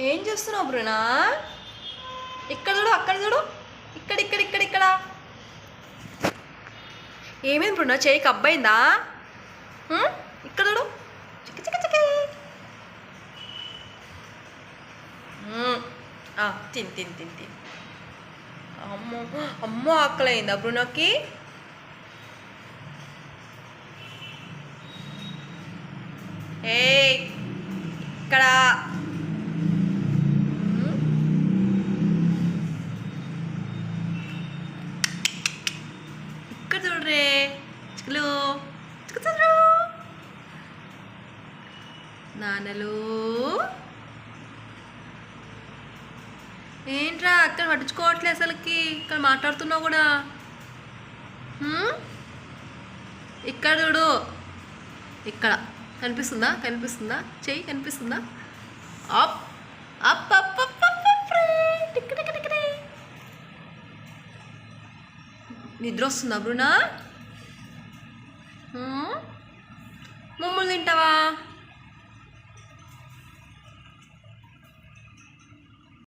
ఏం చేస్తున్నావు బ్రునా? ఇక్కడ చూడు, అక్కడ చూడు, ఇక్కడ ఇక్కడ ఇక్కడ ఇక్కడ. ఏమైంది బ్రునా? చేయికి అబ్బాయిందా? ఇక్కడ చూడు, చిక్క చిక్క చిక్క. తిని తిని తిని తిని. అమ్మో అమ్మో, ఆకలైందా బ్రునాకి? ఏయ్ ఇక్కడ ఇక్కడ చూడరే చిక్కులు, చిక్కుతారు నాన్నలు. ఏంట్రా అక్కడ పట్టించుకోవట్లే అసలుకి? ఇక్కడ మాట్లాడుతున్నావు కూడా. ఇక్కడ చూడు, ఇక్కడ కనిపిస్తుందా? కనిపిస్తుందా? చెయ్యి కనిపిస్తుందా? అప్ అప్ అప్ అప్ నిద్ర వస్తుందా బ్రునా? మమ్మల్ని తింటావా?